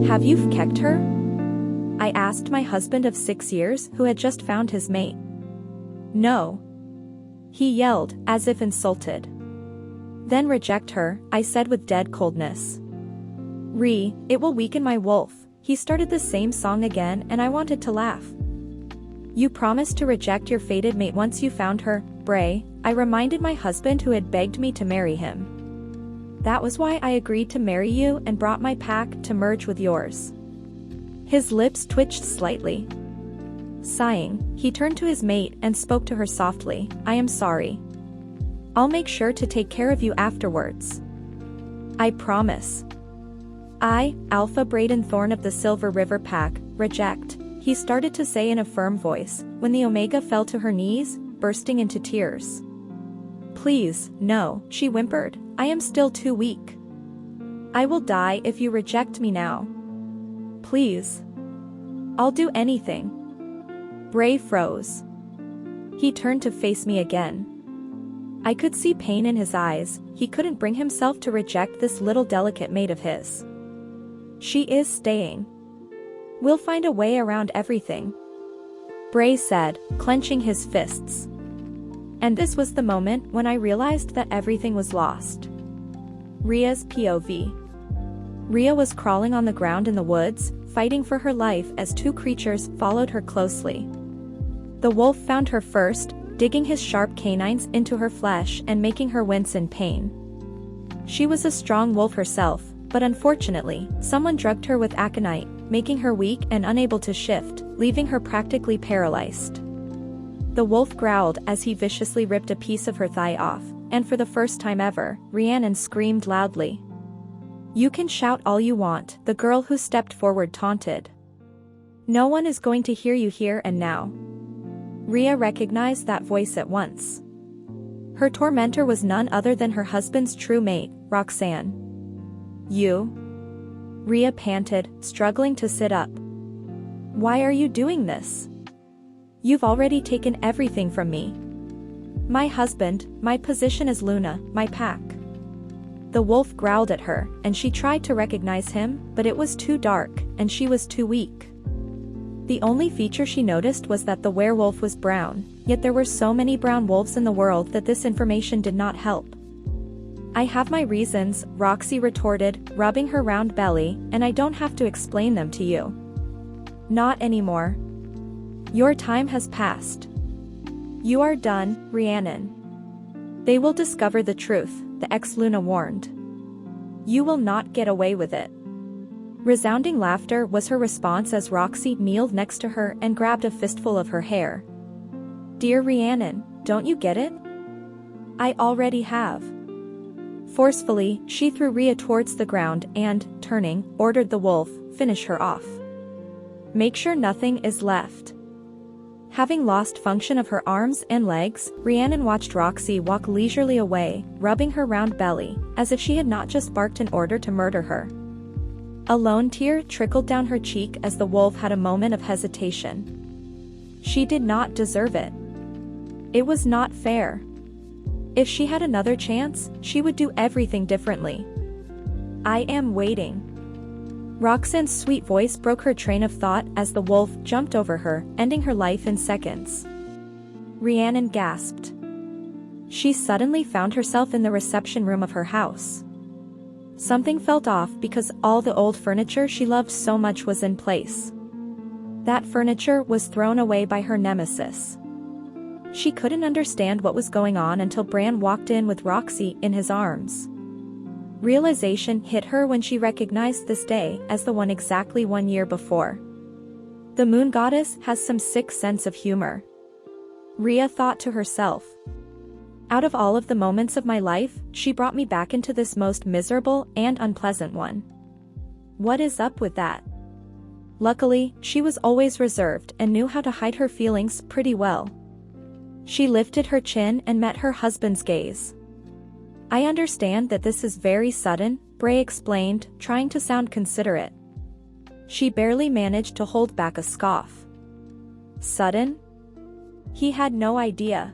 Have you kept her? I asked my husband of 6 years who had just found his mate. No. He yelled, as if insulted. Then reject her, I said with dead coldness. It will weaken my wolf. He started the same song again and I wanted to laugh. You promised to reject your fated mate once you found her, Bray, I reminded my husband who had begged me to marry him. That was why I agreed to marry you and brought my pack to merge with yours. His lips twitched slightly. Sighing, he turned to his mate and spoke to her softly, I am sorry. I'll make sure to take care of you afterwards. I promise. I, Alpha Braden Thorn of the Silver River Pack, reject, he started to say in a firm voice, when the Omega fell to her knees, bursting into tears. Please, no, she whimpered, I am still too weak. I will die if you reject me now. Please. I'll do anything. Bray froze. He turned to face me again. I could see pain in his eyes, he couldn't bring himself to reject this little delicate mate of his. She is staying. We'll find a way around everything. Bray said, clenching his fists. And this was the moment when I realized that everything was lost. Rhea's POV. Rhea was crawling on the ground in the woods, fighting for her life as two creatures followed her closely. The wolf found her first, digging his sharp canines into her flesh and making her wince in pain. She was a strong wolf herself, but unfortunately, someone drugged her with aconite, making her weak and unable to shift, leaving her practically paralyzed. The wolf growled as he viciously ripped a piece of her thigh off, and for the first time ever, Rhiannon screamed loudly. You can shout all you want, the girl who stepped forward taunted. No one is going to hear you here and now. Rhea recognized that voice at once. Her tormentor was none other than her husband's true mate, Roxanne. You? Rhea panted, struggling to sit up. Why are you doing this? You've already taken everything from me. My husband, my position as Luna, my pack. The wolf growled at her, and she tried to recognize him, but it was too dark, and she was too weak. The only feature she noticed was that the werewolf was brown, yet there were so many brown wolves in the world that this information did not help. I have my reasons, Roxy retorted, rubbing her round belly, and I don't have to explain them to you. Not anymore. Your time has passed. You are done, Rhiannon. They will discover the truth, the ex-Luna warned. You will not get away with it. Resounding laughter was her response as Roxy kneeled next to her and grabbed a fistful of her hair. Dear Rhiannon, don't you get it? I already have. Forcefully, she threw Rhea towards the ground and, turning, ordered the wolf, finish her off. Make sure nothing is left. Having lost function of her arms and legs, Rhiannon watched Roxy walk leisurely away, rubbing her round belly, as if she had not just barked an order to murder her. A lone tear trickled down her cheek as the wolf had a moment of hesitation. She did not deserve it. It was not fair. If she had another chance, she would do everything differently. I am waiting. Roxanne's sweet voice broke her train of thought as the wolf jumped over her, ending her life in seconds. Rhiannon gasped. She suddenly found herself in the reception room of her house. Something felt off because all the old furniture she loved so much was in place. That furniture was thrown away by her nemesis. She couldn't understand what was going on until Bran walked in with Roxy in his arms. Realization hit her when she recognized this day as the one exactly 1 year before. The moon goddess has some sick sense of humor. Rhea thought to herself. Out of all of the moments of my life, she brought me back into this most miserable and unpleasant one. What is up with that? Luckily, she was always reserved and knew how to hide her feelings pretty well. She lifted her chin and met her husband's gaze. I understand that this is very sudden, Bray explained, trying to sound considerate. She barely managed to hold back a scoff. Sudden? He had no idea.